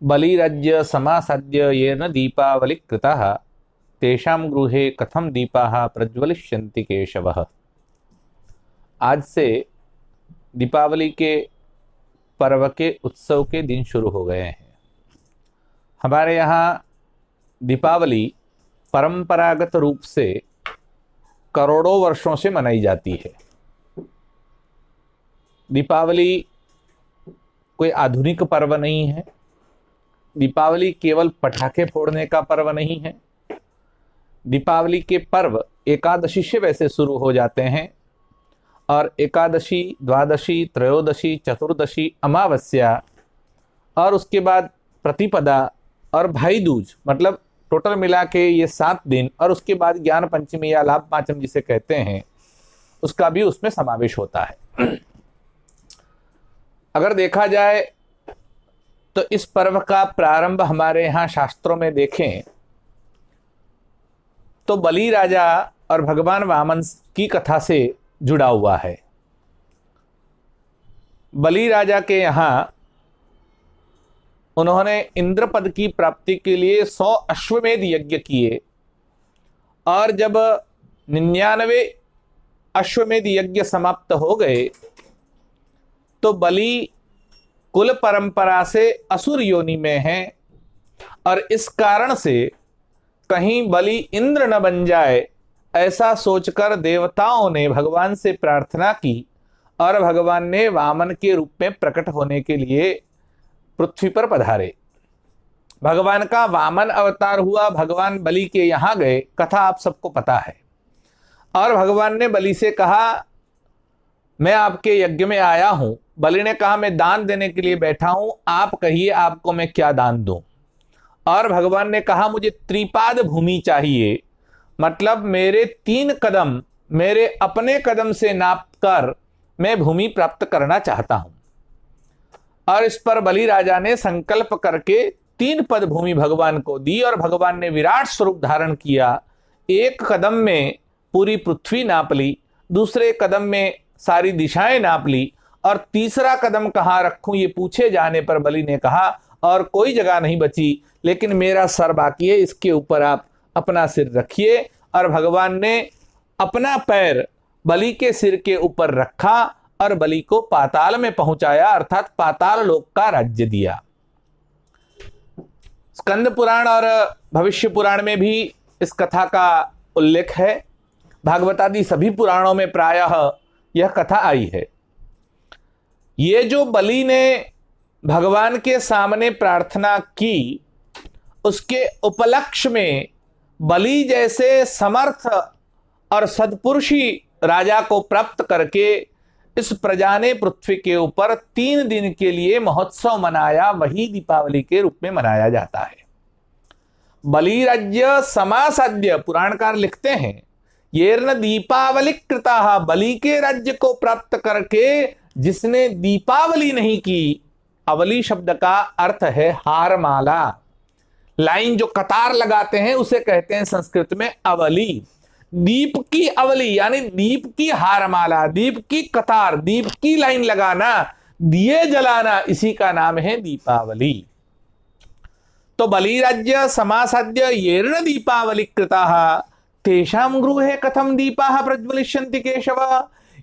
बलिराज्य समासाद्य येन दीपावली कृतः तेषां गृहे कथम दीपाः प्रज्वलिष्यन्ति केशवः। आज से दीपावली के पर्व के उत्सव के दिन शुरू हो गए हैं। हमारे यहाँ दीपावली परंपरागत रूप से करोड़ों वर्षों से मनाई जाती है। दीपावली कोई आधुनिक पर्व नहीं है। दीपावली केवल पटाखे फोड़ने का पर्व नहीं है। दीपावली के पर्व एकादशी से वैसे शुरू हो जाते हैं और एकादशी, द्वादशी, त्रयोदशी, चतुर्दशी, अमावस्या और उसके बाद प्रतिपदा और भाई दूज, मतलब टोटल मिला के ये 7 दिन, और उसके बाद ज्ञान पंचमी या लाभ पांचम जिसे कहते हैं उसका भी उसमें समावेश होता है। अगर देखा जाए तो इस पर्व का प्रारंभ हमारे यहाँ शास्त्रों में देखें तो बलि राजा और भगवान वामन की कथा से जुड़ा हुआ है। बलि राजा के यहाँ उन्होंने इंद्र पद की प्राप्ति के लिए 100 अश्वमेध यज्ञ किए और जब 99 अश्वमेध यज्ञ समाप्त हो गए तो बलि कुल परंपरा से असुर योनि में है और इस कारण से कहीं बलि इंद्र न बन जाए ऐसा सोचकर देवताओं ने भगवान से प्रार्थना की और भगवान ने वामन के रूप में प्रकट होने के लिए पृथ्वी पर पधारे। भगवान का वामन अवतार हुआ, भगवान बलि के यहां गए, कथा आप सबको पता है। और भगवान ने बलि से कहा मैं आपके यज्ञ में आया हूं। बलि ने कहा मैं दान देने के लिए बैठा हूं, आप कहिए आपको मैं क्या दान दूं। और भगवान ने कहा मुझे त्रिपाद भूमि चाहिए, मतलब मेरे 3 कदम मेरे अपने कदम से नापकर मैं भूमि प्राप्त करना चाहता हूं। और इस पर बलि राजा ने संकल्प करके 3 पद भूमि भगवान को दी और भगवान ने विराट स्वरूप धारण किया। एक कदम में पूरी पृथ्वी नाप ली, दूसरे कदम में सारी दिशाएं नाप ली और तीसरा कदम कहाँ रखूं ये पूछे जाने पर बलि ने कहा और कोई जगह नहीं बची, लेकिन मेरा सर बाकी है, इसके ऊपर आप अपना सिर रखिए। और भगवान ने अपना पैर बलि के सिर के ऊपर रखा और बलि को पाताल में पहुंचाया, अर्थात पाताल लोक का राज्य दिया। स्कंद पुराण और भविष्य पुराण में भी इस कथा का उल्लेख है। भागवतादि सभी पुराणों में प्रायः यह कथा आई है। ये जो बलि ने भगवान के सामने प्रार्थना की, उसके उपलक्ष्य में बलि जैसे समर्थ और सत्पुरुषी राजा को प्राप्त करके इस प्रजा ने पृथ्वी के ऊपर 3 दिन के लिए महोत्सव मनाया, वही दीपावली के रूप में मनाया जाता है। बलि राज्य समासाद्य, पुराणकार लिखते हैं येन दीपावली कृता, बलि के राज्य को प्राप्त करके जिसने दीपावली नहीं की। अवली शब्द का अर्थ है हार माला। लाइन जो कतार लगाते हैं उसे कहते हैं संस्कृत में अवली। दीप की अवली यानी दीप की हारमाला, दीप की कतार, दीप की लाइन लगाना, दिए जलाना, इसी का नाम है दीपावली। तो बलि राज्य समासाद्य येन दीपावली कृता तेषां गृहे कथम दीपाः प्रज्वलिष्यन्ति केशव।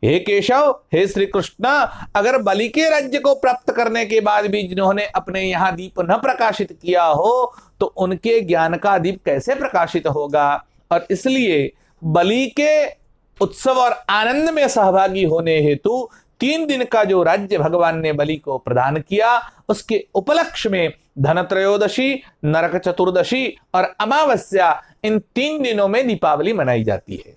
हे केशव, हे श्री कृष्ण, अगर बलि के राज्य को प्राप्त करने के बाद भी जिन्होंने अपने यहाँ दीप न प्रकाशित किया हो तो उनके ज्ञान का दीप कैसे प्रकाशित होगा। और इसलिए बलि के उत्सव और आनंद में सहभागी होने हेतु 3 दिन का जो राज्य भगवान ने बलि को प्रदान किया, उसके उपलक्ष्य में धनत्रयोदशी, नरक चतुर्दशी और अमावस्या, इन 3 दिनों में दीपावली मनाई जाती है।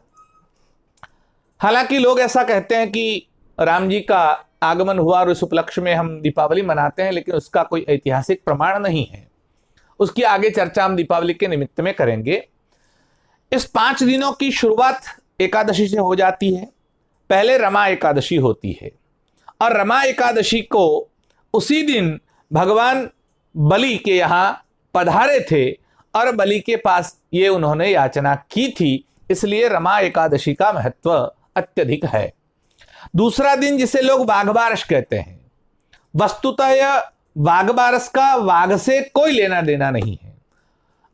हालांकि लोग ऐसा कहते हैं कि राम जी का आगमन हुआ और इस उपलक्ष्य में हम दीपावली मनाते हैं, लेकिन उसका कोई ऐतिहासिक प्रमाण नहीं है। उसकी आगे चर्चा हम दीपावली के निमित्त में करेंगे। इस 5 दिनों की शुरुआत एकादशी से हो जाती है। पहले रमा एकादशी होती है और रमा एकादशी को उसी दिन भगवान बलि के यहाँ पधारे थे और बलि के पास ये उन्होंने याचना की थी, इसलिए रमा एकादशी का महत्व अत्यधिक है। दूसरा दिन जिसे लोग बाघ बारस कहते हैं, वस्तुतः वाघबारस का वाघ से कोई लेना देना नहीं है।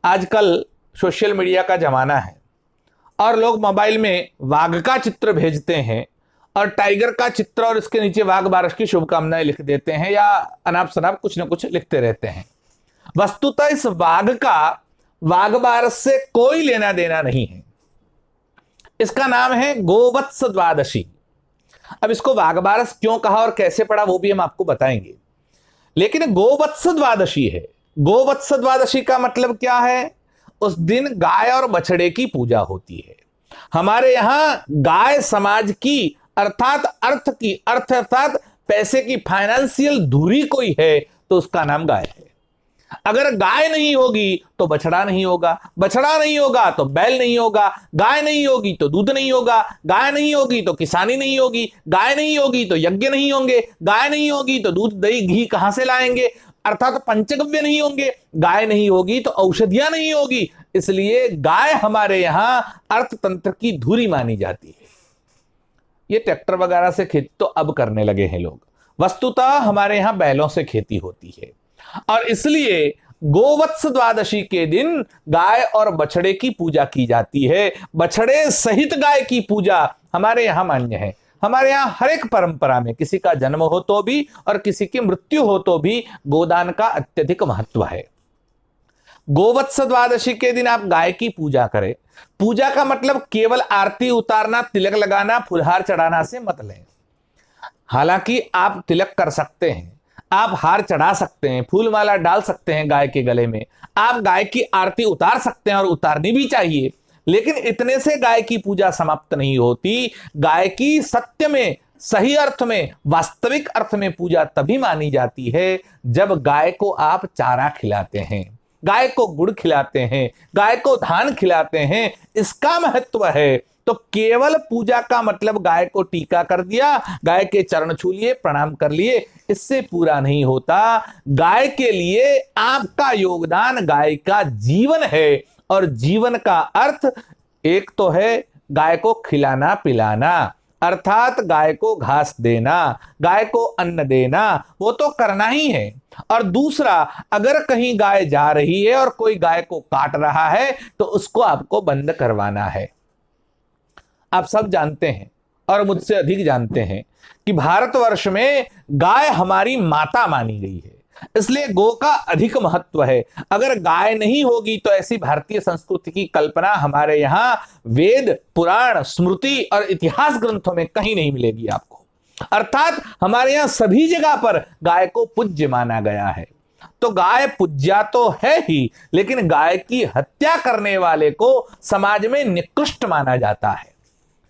आजकल सोशल मीडिया का जमाना है और लोग मोबाइल में वाघ का चित्र भेजते हैं और टाइगर का चित्र और इसके नीचे वाघबारस की शुभकामनाएं लिख देते हैं या अनाप शनाप कुछ न कुछ लिखते रहते हैं। वस्तुतः इस वाघ का वाघबारस से कोई लेना देना नहीं है। इसका नाम है गोवत्स द्वादशी। अब इसको वाघबारस क्यों कहा और कैसे पड़ा वो भी हम आपको बताएंगे, लेकिन गोवत्स द्वादशी है। गोवत्स द्वादशी का मतलब क्या है? उस दिन गाय और बछड़े की पूजा होती है। हमारे यहां गाय समाज की अर्थात अर्थ अर्थात पैसे की फाइनेंशियल धुरी कोई है तो उसका नाम गाय है। अगर गाय नहीं होगी तो बछड़ा नहीं होगा, बछड़ा नहीं होगा तो बैल नहीं होगा, गाय नहीं होगी तो दूध नहीं होगा, गाय नहीं होगी तो किसानी नहीं होगी, गाय नहीं होगी तो यज्ञ नहीं होंगे, गाय नहीं होगी तो दूध दही घी कहां से लाएंगे, अर्थात पंचगव्य नहीं होंगे, गाय नहीं होगी तो औषधियां नहीं होगी। इसलिए गाय हमारे यहां अर्थतंत्र की धुरी मानी जाती है। ये ट्रैक्टर वगैरह से खेती तो अब करने लगे हैं लोग, वस्तुतः हमारे यहां बैलों से खेती होती है और इसलिए गोवत्स द्वादशी के दिन गाय और बछड़े की पूजा की जाती है। बछड़े सहित गाय की पूजा हमारे यहां मान्य है। हमारे यहां हर एक परंपरा में किसी का जन्म हो तो भी और किसी की मृत्यु हो तो भी गोदान का अत्यधिक महत्व है। गोवत्स द्वादशी के दिन आप गाय की पूजा करें। पूजा का मतलब केवल आरती उतारना, तिलक लगाना, फुलहार चढ़ाना से मत लें। हालांकि आप तिलक कर सकते हैं, आप हार चढ़ा सकते हैं, फूलमाला डाल सकते हैं गाय के गले में, आप गाय की आरती उतार सकते हैं और उतारनी भी चाहिए, लेकिन इतने से गाय की पूजा समाप्त नहीं होती। गाय की सत्य में, सही अर्थ में, वास्तविक अर्थ में पूजा तभी मानी जाती है जब गाय को आप चारा खिलाते हैं, गाय को गुड़ खिलाते हैं, गाय को धान खिलाते हैं। इसका महत्व है। तो केवल पूजा का मतलब गाय को टीका कर दिया, गाय के चरण छू लिए, प्रणाम कर लिए, इससे पूरा नहीं होता। गाय के लिए आपका योगदान गाय का जीवन है और जीवन का अर्थ एक तो है गाय को खिलाना पिलाना, अर्थात गाय को घास देना, गाय को अन्न देना, वो तो करना ही है। और दूसरा, अगर कहीं गाय जा रही है और कोई गाय को काट रहा है तो उसको आपको बंद करवाना है। आप सब जानते हैं और मुझसे अधिक जानते हैं कि भारतवर्ष में गाय हमारी माता मानी गई है, इसलिए गो का अधिक महत्व है। अगर गाय नहीं होगी तो ऐसी भारतीय संस्कृति की कल्पना हमारे यहां वेद, पुराण, स्मृति और इतिहास ग्रंथों में कहीं नहीं मिलेगी आपको। अर्थात हमारे यहां सभी जगह पर गाय को पूज्य माना गया है। तो गाय पूज्या तो है ही, लेकिन गाय की हत्या करने वाले को समाज में निकृष्ट माना जाता है।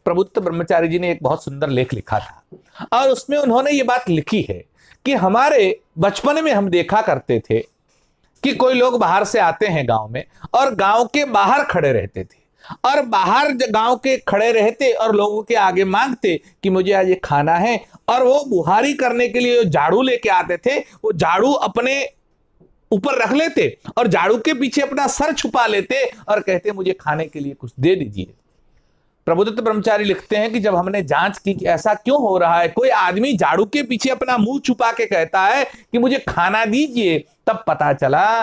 प्रबुद्ध ब्रह्मचारी जी ने एक बहुत सुंदर लेख लिखा था और उसमें उन्होंने ये बात लिखी है कि हमारे बचपन में हम देखा करते थे कि कोई लोग बाहर से आते हैं गांव में और गांव के बाहर खड़े रहते थे और बाहर गांव के खड़े रहते और लोगों के आगे मांगते कि मुझे आज ये खाना है, और वो बुहारी करने के लिए झाड़ू लेके आते थे, वो झाड़ू अपने ऊपर रख लेते और झाड़ू के पीछे अपना सर छुपा लेते और कहते मुझे खाने के लिए कुछ दे दीजिए। प्रबुद्ध ब्रह्मचारी लिखते हैं कि जब हमने जांच की कि ऐसा क्यों हो रहा है, कोई आदमी झाड़ू के पीछे अपना मुंह छुपा के कहता है कि मुझे खाना दीजिए, तब पता चला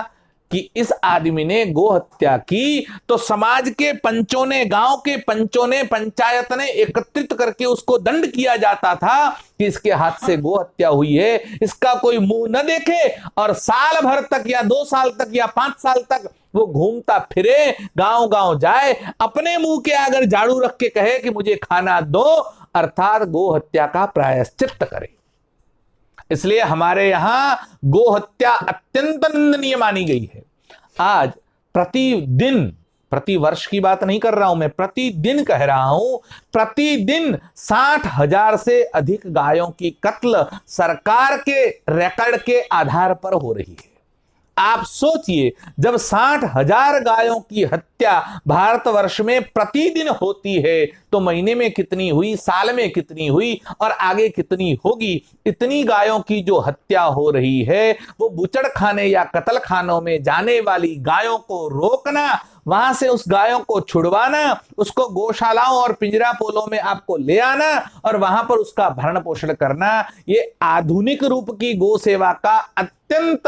कि इस आदमी ने गो हत्या की। तो समाज के पंचों ने, गांव के पंचों ने, पंचायत ने एकत्रित करके उसको दंड किया जाता था कि इसके हाथ से गो हत्या हुई है, इसका कोई मुंह न देखे और साल भर तक या 2 साल तक या 5 साल तक वो घूमता फिरे, गांव गांव जाए, अपने मुंह के अगर झाड़ू रख के कहे कि मुझे खाना दो, अर्थात गो हत्या का प्रायश्चित करे। इसलिए हमारे यहां गो हत्या अत्यंत निंदनीय मानी गई है। आज प्रतिदिन, प्रति वर्ष की बात नहीं कर रहा हूं मैं, प्रतिदिन कह रहा हूं, प्रतिदिन 60,000 से अधिक गायों की कत्ल सरकार के रिकॉर्ड के आधार पर हो रही है। आप सोचिए, जब 60,000 गायों की हत्या भारतवर्ष में प्रतिदिन होती है तो महीने में कितनी हुई, साल में कितनी हुई और आगे कितनी होगी। इतनी गायों की जो हत्या हो रही है, वो बुचड़ खाने या कत्ल खानों में जाने वाली गायों को रोकना, वहां से उस गायों को छुड़वाना, उसको गौशालाओं और पिंजरा पोलों में आपको ले आना और वहां पर उसका भरण पोषण करना, ये आधुनिक रूप की गौ सेवा का अत्यंत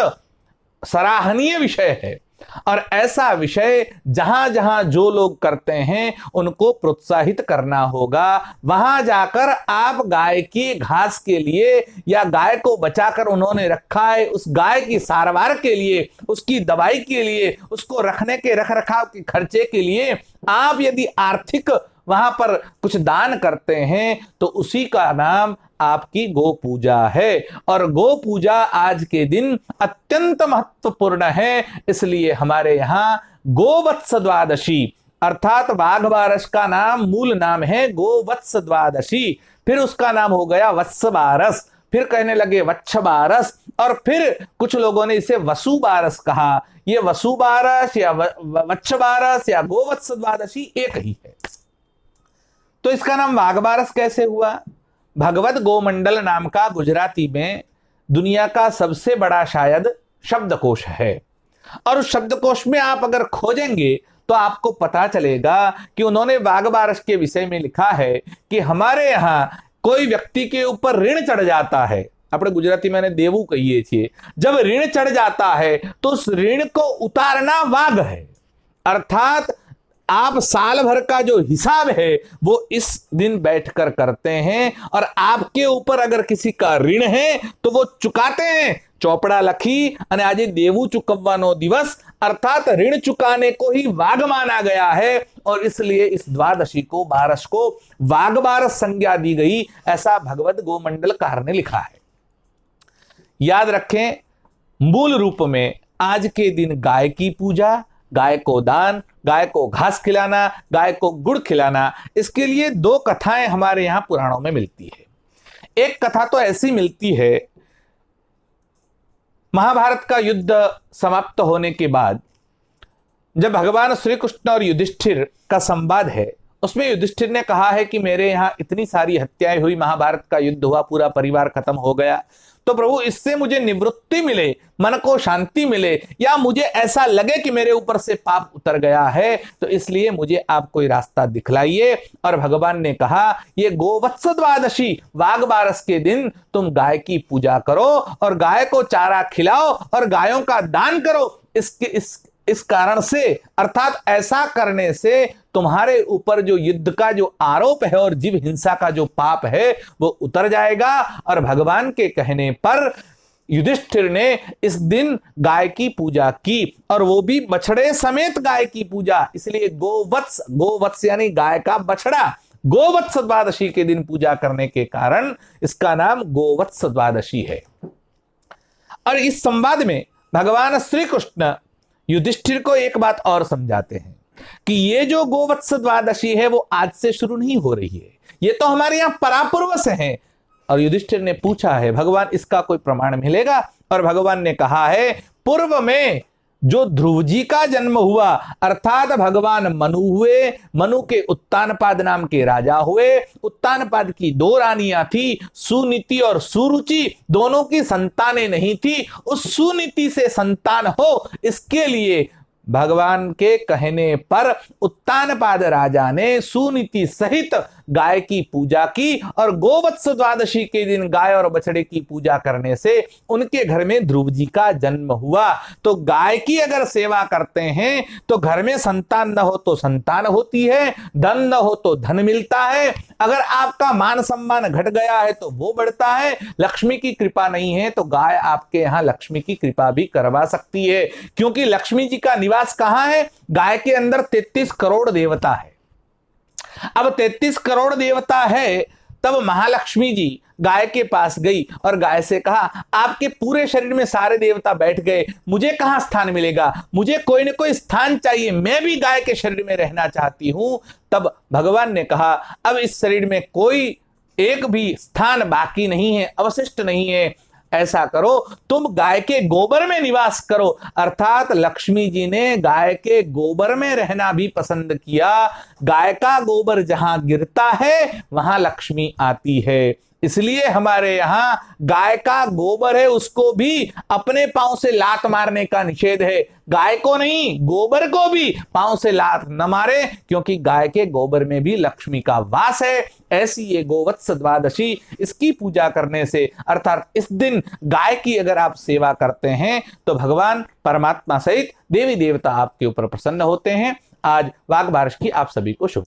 सराहनीय विषय है। और ऐसा विषय जहां जहां जो लोग करते हैं उनको प्रोत्साहित करना होगा। वहां जाकर आप गाय की घास के लिए या गाय को बचाकर उन्होंने रखा है, उस गाय की सारवार के लिए, उसकी दवाई के लिए, उसको रखने के रख रखाव के खर्चे के लिए आप यदि आर्थिक वहां पर कुछ दान करते हैं तो उसी का नाम आपकी गो पूजा है। और गो पूजा आज के दिन अत्यंत महत्वपूर्ण है। इसलिए हमारे यहां गोवत्स द्वादशी अर्थात बाघ बारस का नाम, मूल नाम है गोवत्स द्वादशी, फिर उसका नाम हो गया वत्स बारस, फिर कहने लगे वच्छ बारस, और फिर कुछ लोगों ने इसे वसु बारस कहा। ये वसु बारस या वच्छ बारस या गोवत्स द्वादशी एक ही है। तो इसका नाम वाघ बारस कैसे हुआ? भगवत गोमंडल नाम का गुजराती में दुनिया का सबसे बड़ा शायद शब्दकोश है, और उस शब्दकोश में आप अगर खोजेंगे तो आपको पता चलेगा कि उन्होंने वाघ बारस के विषय में लिखा है कि हमारे यहां कोई व्यक्ति के ऊपर ऋण चढ़ जाता है, अपने गुजराती में देवू कहिए छे, जब ऋण चढ़ जाता है तो उस ऋण को उतारना वाघ है। अर्थात आप साल भर का जो हिसाब है वो इस दिन बैठकर करते हैं, और आपके ऊपर अगर किसी का ऋण है तो वो चुकाते हैं। चौपड़ा लखी અને આજે देवू चुकवવાનો दिवस, अर्थात ऋण चुकाने को ही वाघ माना गया है, और इसलिए इस द्वादशी को, बारस को वाघ बारस संज्ञा दी गई, ऐसा भगवत गोमंडलकार ने लिखा है। याद रखें, मूल रूप में आज के दिन गाय की पूजा, गाय को दान, गाय को घास खिलाना, गाय को गुड़ खिलाना, इसके लिए दो कथाएं हमारे यहां पुराणों में मिलती है। एक कथा तो ऐसी मिलती है, महाभारत का युद्ध समाप्त होने के बाद जब भगवान श्री कृष्ण और युधिष्ठिर का संवाद है, उसमें युधिष्ठिर ने कहा है कि मेरे यहां इतनी सारी हत्याएं हुई, महाभारत का युद्ध हुआ, पूरा परिवार खत्म हो गया, तो प्रभु इससे मुझे निवृत्ति मिले, मन को शांति मिले, या मुझे ऐसा लगे कि मेरे ऊपर से पाप उतर गया है, तो इसलिए मुझे आप कोई रास्ता दिखलाइए। और भगवान ने कहा, ये गोवत्स द्वादशी वाघ बारस के दिन तुम गाय की पूजा करो और गाय को चारा खिलाओ और गायों का दान करो। इस कारण से, अर्थात ऐसा करने से तुम्हारे ऊपर जो युद्ध का जो आरोप है और जीव हिंसा का जो पाप है वो उतर जाएगा। और भगवान के कहने पर युधिष्ठिर ने इस दिन गाय की पूजा की, और वो भी बछड़े समेत गाय की पूजा। इसलिए गोवत्स, गोवत्स यानी गाय का बछड़ा, गोवत्स द्वादशी के दिन पूजा करने के कारण इसका नाम गोवत्स द्वादशी है। और इस संवाद में भगवान श्री कृष्ण युधिष्ठिर को एक बात और समझाते हैं कि ये जो गोवत्स द्वादशी है वो आज से शुरू नहीं हो रही है, ये तो हमारे यहां परापूर्व से है। और युधिष्ठिर ने पूछा है, भगवान इसका कोई प्रमाण मिलेगा? और भगवान ने कहा है, पूर्व में जो ध्रुव जी का जन्म हुआ, अर्थात भगवान मनु हुए, मनु के उत्तानपाद नाम के राजा हुए, उत्तानपाद की दो रानियां थी, सुनीति और सुरुचि, दोनों की संतानें नहीं थी। उस सुनीति से संतान हो, इसके लिए भगवान के कहने पर उत्तानपाद राजा ने सुनीति सहित गाय की पूजा की, और गोवत्स द्वादशी के दिन गाय और बछड़े की पूजा करने से उनके घर में ध्रुव जी का जन्म हुआ। तो गाय की अगर सेवा करते हैं तो घर में संतान न हो तो संतान होती है, धन न हो तो धन मिलता है, अगर आपका मान सम्मान घट गया है तो वो बढ़ता है, लक्ष्मी की कृपा नहीं है तो गाय आपके यहां लक्ष्मी की कृपा भी करवा सकती है। क्योंकि लक्ष्मी जी का निवास कहां है? गाय के अंदर 33 करोड़ देवता है। अब 33 करोड़ देवता है, तब महालक्ष्मी जी गाय के पास गई और गाय से कहा, आपके पूरे शरीर में सारे देवता बैठ गए, मुझे कहां स्थान मिलेगा? मुझे कोई न कोई स्थान चाहिए, मैं भी गाय के शरीर में रहना चाहती हूं। तब भगवान ने कहा, अब इस शरीर में कोई एक भी स्थान बाकी नहीं है, अवशिष्ट नहीं है, ऐसा करो, तुम गाय के गोबर में निवास करो। अर्थात लक्ष्मी जी ने गाय के गोबर में रहना भी पसंद किया। गाय का गोबर जहां गिरता है वहां लक्ष्मी आती है। इसलिए हमारे यहां गाय का गोबर है उसको भी अपने पांव से लात मारने का निषेध है। गाय को नहीं, गोबर को भी पांव से लात न मारे, क्योंकि गाय के गोबर में भी लक्ष्मी का वास है। ऐसी ये गोवत्स द्वादशी, इसकी पूजा करने से, अर्थात इस दिन गाय की अगर आप सेवा करते हैं तो भगवान परमात्मा सहित देवी देवता आपके ऊपर प्रसन्न होते हैं। आज वाघ बारस की आप सभी को शुभ